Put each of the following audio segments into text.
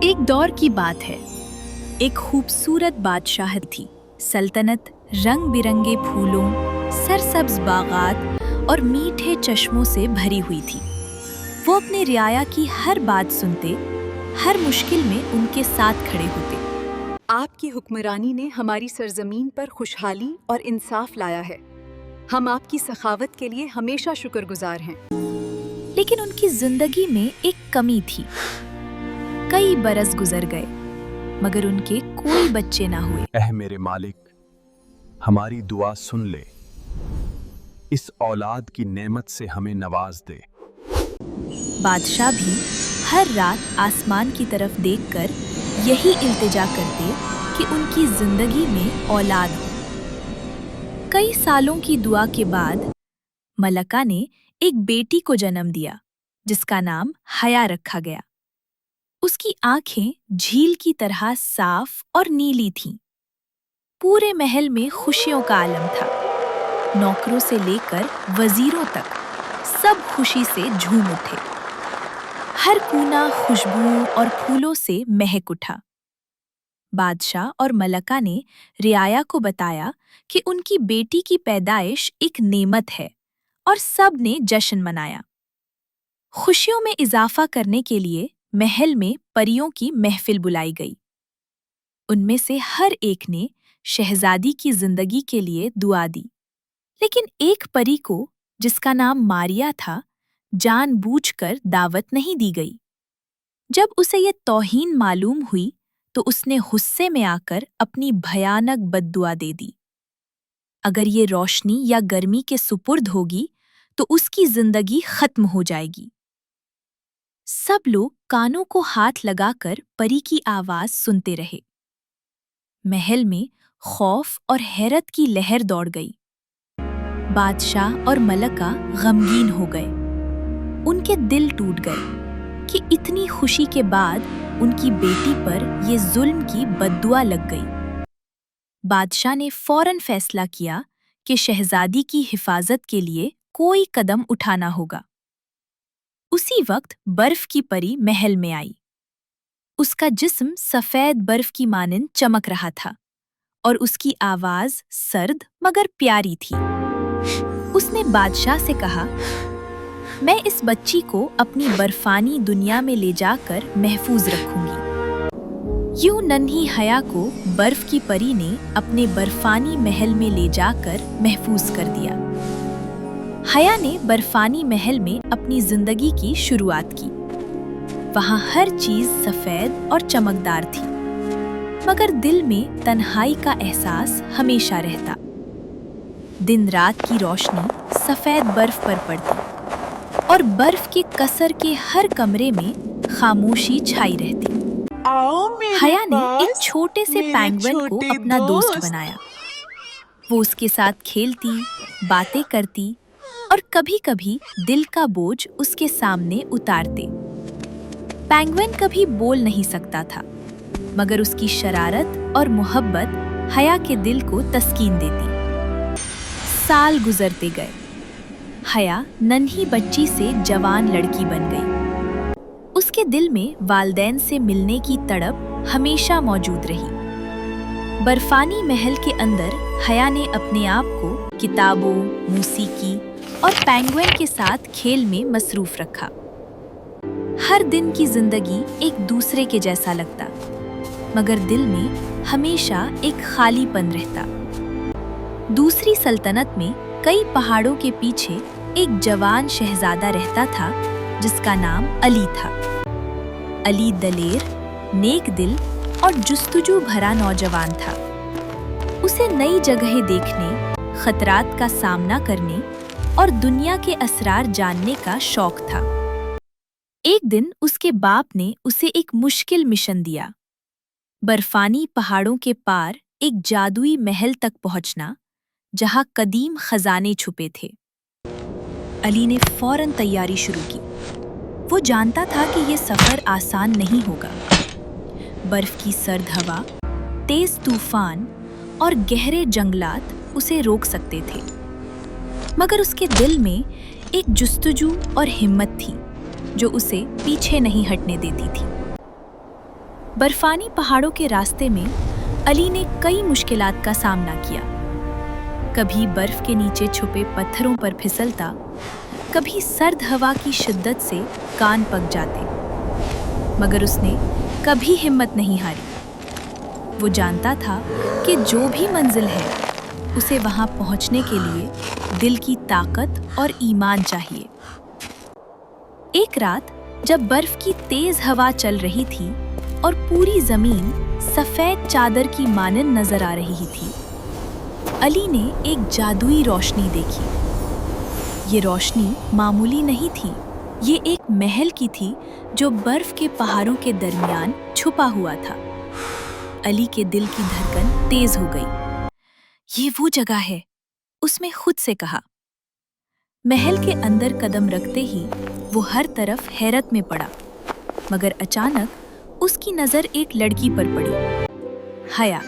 एक दौर की बात है। एक खूबसूरत बादशाहत थी। सल्तनत रंग बिरंगे फूलों, सरसब्ज बागात और मीठे चश्मों से भरी हुई थी। वो अपने रियाया की हर बात सुनते, हर मुश्किल में उनके साथ खड़े होते। आपकी हुक्मरानी ने हमारी सरजमीन पर खुशहाली और इंसाफ लाया है। हम आपकी सखावत के लिए हमेशा शुक्रगुजार हैं। लेकिन उनकी जिंदगी में एक कमी थी। कई बरस गुजर गए, मगर उनके कोई बच्चे ना हुए। ऐ मेरे मालिक, हमारी दुआ सुन ले, इस औलाद की नेमत से हमें नवाज दे। बादशाह भी हर रात आसमान की तरफ देखकर यही इल्तिजा करते कि उनकी जिंदगी में औलाद हो। कई सालों की दुआ के बाद मलका ने एक बेटी को जन्म दिया, जिसका नाम हया रखा गया। उसकी आंखें झील की तरह साफ और नीली थीं। पूरे महल में खुशियों का आलम था। नौकरों से लेकर वजीरों तक सब खुशी से झूम उठे। हर कोना खुशबू और फूलों से महक उठा। बादशाह और मलका ने रियाया को बताया कि उनकी बेटी की पैदाइश एक नेमत है और सब ने जश्न मनाया। खुशियों में इजाफा करने के लिए महल में परियों की महफिल बुलाई गई। उनमें से हर एक ने शहजादी की जिंदगी के लिए दुआ दी, लेकिन एक परी को, जिसका नाम मारिया था, जानबूझकर दावत नहीं दी गई। जब उसे ये तौहीन मालूम हुई तो उसने गुस्से में आकर अपनी भयानक बद्दुआ दे दी। अगर ये रोशनी या गर्मी के सुपुर्द होगी तो उसकी जिंदगी खत्म हो जाएगी। सब लोग कानों को हाथ लगाकर परी की आवाज सुनते रहे। महल में खौफ और हैरत की लहर दौड़ गई। बादशाह और मलका गमगीन हो गए। उनके दिल टूट गए कि इतनी खुशी के बाद उनकी बेटी पर ये जुल्म की बद्दुआ लग गई। बादशाह ने फौरन फैसला किया कि शहजादी की हिफाजत के लिए कोई कदम उठाना होगा। उसी वक्त बर्फ की परी महल में आई। उसका जिस्म सफेद बर्फ की मानिंद चमक रहा था और उसकी आवाज सर्द मगर प्यारी थी। उसने बादशाह से कहा, मैं इस बच्ची को अपनी बर्फानी दुनिया में ले जाकर महफूज रखूंगी। यूं नन्ही हया को बर्फ की परी ने अपने बर्फानी महल में ले जाकर महफूज कर दिया। हया ने बर्फानी महल में अपनी जिंदगी की शुरुआत की। वहां हर चीज सफेद और चमकदार थी, मगर दिल में तन्हाई का एहसास हमेशा रहता। दिन रात की रोशनी सफेद बर्फ पर पड़ती और बर्फ के कसर के हर कमरे में खामोशी छाई रहती। हया ने एक छोटे से पेंगुइन को अपना दोस्त बनाया। वो उसके साथ खेलती, बातें करती और कभी-कभी दिल का बोझ उसके सामने उतारते। पेंगुइन कभी बोल नहीं सकता था, मगर उसकी शरारत और मोहब्बत हया के दिल को तस्कीन देती। साल गुजरते गए। हया नन्ही बच्ची से जवान लड़की बन गई। उसके दिल में वालदैन से मिलने की तड़प हमेशा मौजूद रही। बर्फानी महल के अंदर हया ने अपने आप को किताबों, मौसीकी और पेंगुइन के साथ खेल में मसरूफ रखा। हर दिन की जिंदगी एक दूसरे के जैसा लगता, मगर दिल में हमेशा एक खालीपन रहता। दूसरी सल्तनत में कई पहाड़ों के पीछे एक जवान शहजादा रहता था, जिसका नाम अली था। अली दलेर, नेक दिल और जुस्तुजू भरा नौजवान था। उसे नई जगहें देखने, खतरात का सामना करने और दुनिया के असरार जानने का शौक था। एक दिन उसके बाप ने उसे एक मुश्किल मिशन दिया। बर्फानी पहाड़ों के पार एक जादुई महल तक पहुंचना, जहां कदीम खजाने छुपे थे। अली ने फौरन तैयारी शुरू की। वो जानता था कि ये सफर आसान नहीं होगा। बर्फ की सर्द हवा, तेज तूफान और गहरे जंगलात उसे रोक सकते थे, मगर उसके दिल में एक जुस्तजू और हिम्मत थी जो उसे पीछे नहीं हटने देती थी। बर्फानी पहाड़ों के रास्ते में अली ने कई मुश्किलात का सामना किया। कभी बर्फ के नीचे छुपे पत्थरों पर फिसलता, कभी सर्द हवा की शिद्दत से कान पक जाते, मगर उसने कभी हिम्मत नहीं हारी। वो जानता था कि जो भी मंजिल है, उसे वहां पहुंचने के लिए दिल की ताकत और ईमान चाहिए। एक रात जब बर्फ की तेज हवा चल रही थी और पूरी जमीन सफेद चादर की मानंद नजर आ रही थी, अली ने एक जादुई रोशनी देखी। ये रोशनी मामूली नहीं थी, ये एक महल की थी जो बर्फ के पहाड़ों के दरमियान छुपा हुआ था। अली के दिल की धड़कन तेज हो गई। ये वो जगह है, उसने खुद से कहा। महल के अंदर कदम रखते ही वो हर तरफ हैरत में पड़ा, मगर अचानक उसकी नजर एक लड़की पर पड़ी। हया,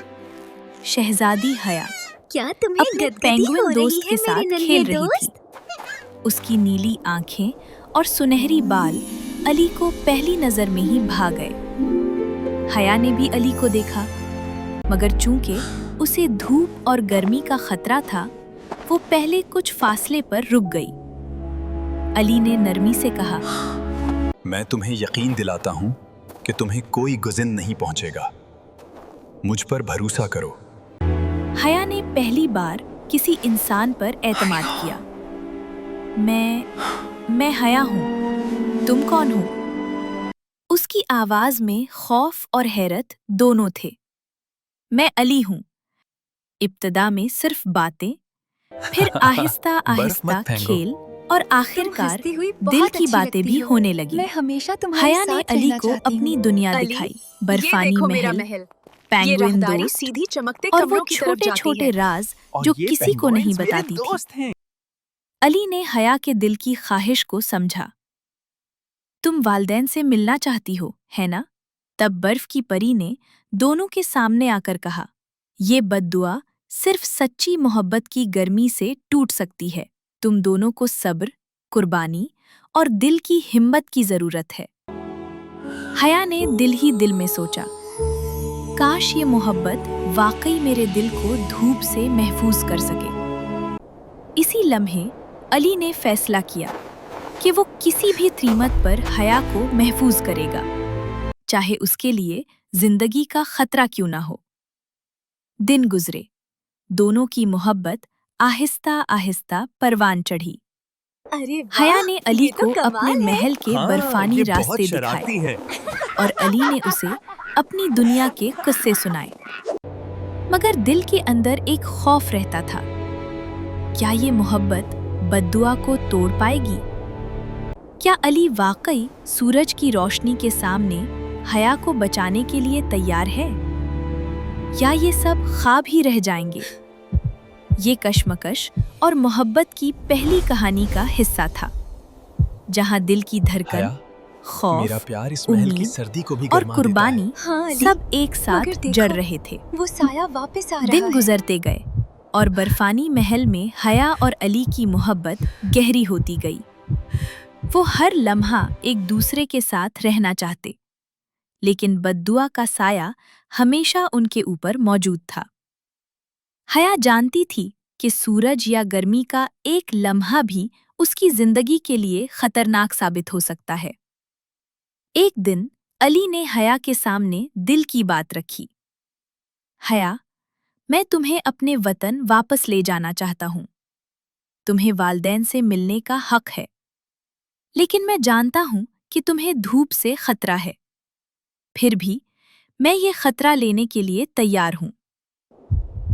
शहजादी हया, क्या तुम्हें अपने गदगदी पेंगुइन हो रही दोस्त है के मेरे साथ नन्हे खेल रही दोस्त? थी। उसकी नीली आंखें और सुनहरी बाल अली को पहली नजर में ही भा गए। हया ने भी अली को देखा, मगर चूंकि उसे धूप और गर्मी का खतरा था, वो पहले कुछ फासले पर रुक गई। अली ने नरमी से कहा, मैं तुम्हें यकीन दिलाता हूं कि तुम्हें कोई गुज़िन नहीं पहुंचेगा। मुझ पर भरोसा करो। हया ने पहली बार किसी इंसान पर एतमाद किया। मैं हया हूँ, तुम कौन हो? उसकी आवाज में खौफ और हैरत दोनों थे। मैं अली हूँ। इब्तदा में सिर्फ बातें, फिर आहिस्ता आहिस्ता खेल और आखिरकार हंसती हुई दिल बहुत की अच्छी बातें लगती भी हो। होने लगी। मैं हमेशा तुम्हारे हया ने साथ अली रहना को चाहती अपनी हूँ। दुनिया अली, दिखाई। ये बर्फानी देखो मेरा महल, महल। ये पेंगुइन राहदारी दोस्त सीधी चमकते और वो कमरों की तरफ छोटे जाती छोटे है। राज जो किसी को नहीं बताती थी। अली ने हया के दिल की ख्वाहिश को समझा। तुम वालदैन से मिलना चाहती हो, है ना? तब बर्फ की परी ने दोनों के सामने आकर कहा, ये बद्दुआ सिर्फ सच्ची मोहब्बत की गर्मी से टूट सकती है। तुम दोनों को सब्र, कुर्बानी और दिल की हिम्मत की जरूरत है। हया ने दिल ही दिल में सोचा, काश ये मोहब्बत वाकई मेरे दिल को धूप से महफूज कर सके। इसी लम्हे अली ने फैसला किया कि वो किसी भी कीमत पर हया को महफूज करेगा, चाहे उसके लिए जिंदगी का खतरा क्यों ना हो। दिन गुजरे, दोनों की मोहब्बत आहिस्ता आहिस्ता परवान चढ़ी। अरे वाह, हया ने अली ये तो को अपने कमाल है। महल के बर्फानी रास्ते दिखाए और अली ने उसे अपनी दुनिया के किस्से सुनाए। मगर दिल के अंदर एक खौफ रहता था, क्या ये मोहब्बत बद्दुआ को तोड़ पाएगी? क्या अली वाकई सूरज की रोशनी के सामने हया को बचाने के लिए तैयार है, या ये सब ख्वाब ही रह जाएंगे? ये कश्मकश और मोहब्बत की पहली कहानी का हिस्सा था, जहां दिल की धड़कन, हया, मेरा खौफ, प्यार इस महल की उम्मीद सर्दी को भी और गरमा देता है। कुर्बानी हाँ अली, सब एक साथ मगर देखो, जड़ रहे थे। वो साया वापस आ रहा दिन है। गुजरते गए और बर्फानी महल में हया और अली की मोहब्बत गहरी होती गई। वो हर लम्हा एक दूसरे के साथ रहना चाहते, लेकिन बद्दुआ का साया हमेशा उनके ऊपर मौजूद था। हया जानती थी कि सूरज या गर्मी का एक लम्हा भी उसकी जिंदगी के लिए खतरनाक साबित हो सकता है। एक दिन अली ने हया के सामने दिल की बात रखी। हया, मैं तुम्हें अपने वतन वापस ले जाना चाहता हूँ। तुम्हें वालदैन से मिलने का हक है, लेकिन मैं जानता हूँ कि तुम्हें धूप से खतरा है। फिर भी मैं ये खतरा लेने के लिए तैयार हूँ।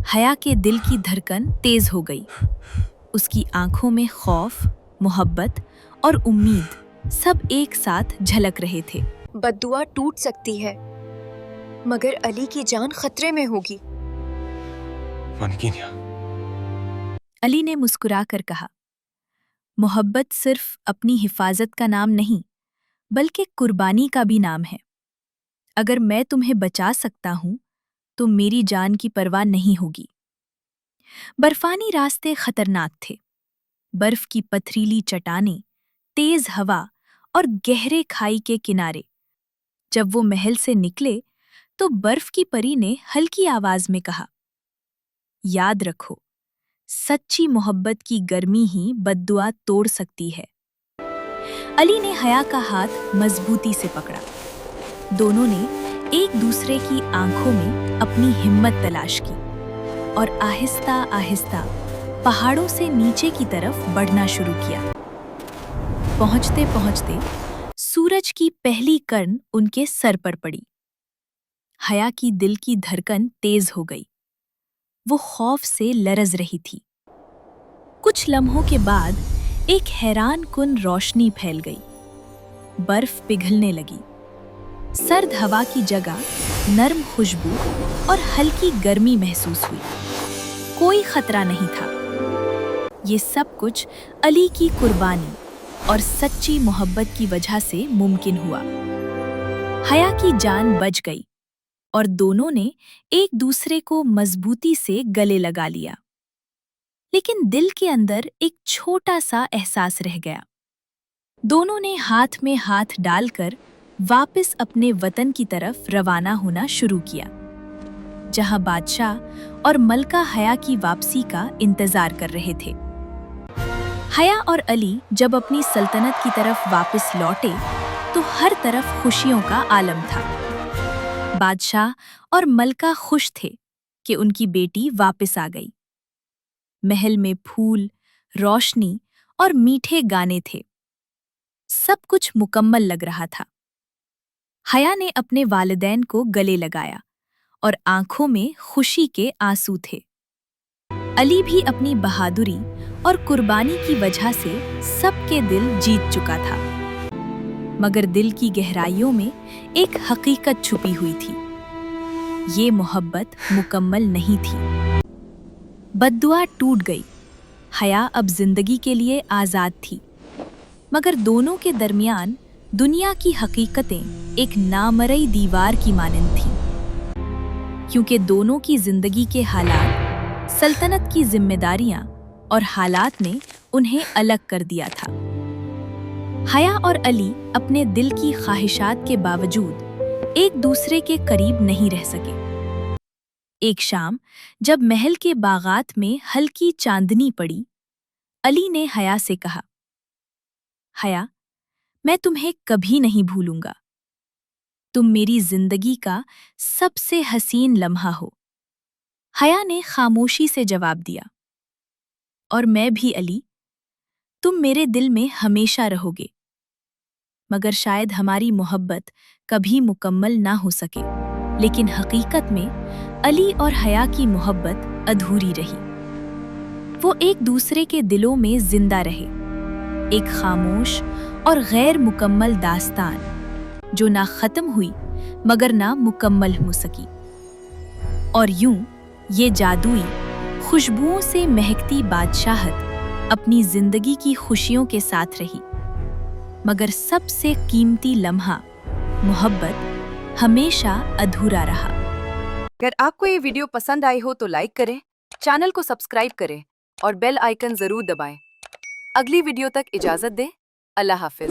हया के दिल की धड़कन तेज हो गई। उसकी आंखों में खौफ, मोहब्बत और उम्मीद सब एक साथ झलक रहे थे। बद्दुआ टूट सकती है, मगर अली की जान खतरे में होगी। अली ने मुस्कुराकर कहा, मोहब्बत सिर्फ अपनी हिफाजत का नाम नहीं, बल्कि कुर्बानी का भी नाम है। अगर मैं तुम्हें बचा सकता हूं, तो मेरी जान की परवाह नहीं होगी। बर्फानी रास्ते खतरनाक थे। बर्फ की पथरीली चट्टानें, तेज हवा और गहरे खाई के किनारे। जब वो महल से निकले तो बर्फ की परी ने हल्की आवाज में कहा, याद रखो, सच्ची मोहब्बत की गर्मी ही बद्दुआ तोड़ सकती है। अली ने हया का हाथ मजबूती से पकड़ा। दोनों ने एक दूसरे की आंखों में अपनी हिम्मत तलाश की और आहिस्ता आहिस्ता पहाड़ों से नीचे की तरफ बढ़ना शुरू किया। पहुंचते पहुंचते सूरज की पहली किरण उनके सर पर पड़ी। हया की दिल की धड़कन तेज हो गई। वो खौफ से लरज रही थी। कुछ लम्हों के बाद एक हैरान कुन रोशनी फैल गई। बर्फ पिघलने लगी। सर्द हवा की जगह नरम खुशबू और हल्की गर्मी महसूस हुई। कोई खतरा नहीं था। ये सब कुछ अली की कुर्बानी और सच्ची मोहब्बत की वजह से मुमकिन हुआ। हया की जान बच गई और दोनों ने एक दूसरे को मजबूती से गले लगा लिया। लेकिन दिल के अंदर एक छोटा सा एहसास रह गया। दोनों ने हाथ में हाथ डालकर वापस अपने वतन की तरफ रवाना होना शुरू किया, जहां बादशाह और मलका हया की वापसी का इंतजार कर रहे थे। हया और अली जब अपनी सल्तनत की तरफ वापस लौटे तो हर तरफ खुशियों का आलम था। बादशाह और मलका खुश थे कि उनकी बेटी वापस आ गई। महल में फूल, रोशनी और मीठे गाने थे। सब कुछ मुकम्मल लग रहा था। हया ने अपने वालिदैन को गले लगाया और आंखों में खुशी के आंसू थे। अली भी अपनी बहादुरी और कुर्बानी की वजह से सबके दिल जीत चुका था। मगर दिल की गहराइयों में एक हकीकत छुपी हुई थी। ये मोहब्बत मुकम्मल नहीं थी। बद्दुआ टूट गई। हया अब जिंदगी के लिए आज़ाद थी, मगर दोनों के दरमियान दुनिया की हकीकतें एक नामरई दीवार की मानंद थीं, क्योंकि दोनों की जिंदगी के हालात, सल्तनत की जिम्मेदारियां और हालात ने उन्हें अलग कर दिया था। हया और अली अपने दिल की ख्वाहिशात के बावजूद एक दूसरे के करीब नहीं रह सके। एक शाम जब महल के बागात में हल्की चांदनी पड़ी, अली ने हया से कहा, हया, मैं तुम्हें कभी नहीं भूलूंगा। तुम मेरी जिंदगी का सबसे हसीन लम्हा हो। हया ने खामोशी से जवाब दिया, और मैं भी अली, तुम मेरे दिल में हमेशा रहोगे। मगर शायद हमारी मोहब्बत कभी मुकम्मल ना हो सके, लेकिन हकीकत में अली और हया की मोहब्बत अधूरी रही। वो एक दूसरे के दिलों में जिंदा रहे, एक खामोश और गैर मुकम्मल दास्तान जो ना खत्म हुई मगर ना मुकम्मल हो सकी। और यूं ये जादुई, खुशबुओं से महकती बादशाहत अपनी जिंदगी की खुशियों के साथ रही, मगर सबसे कीमती लम्हा, मोहब्बत, हमेशा अधूरा रहा। अगर आपको ये वीडियो पसंद आई हो तो लाइक करें, चैनल को सब्सक्राइब करें और बेल आइकन जरूर दबाएं। अगली वीडियो तक इजाजत दें। अल्लाह हाफिज।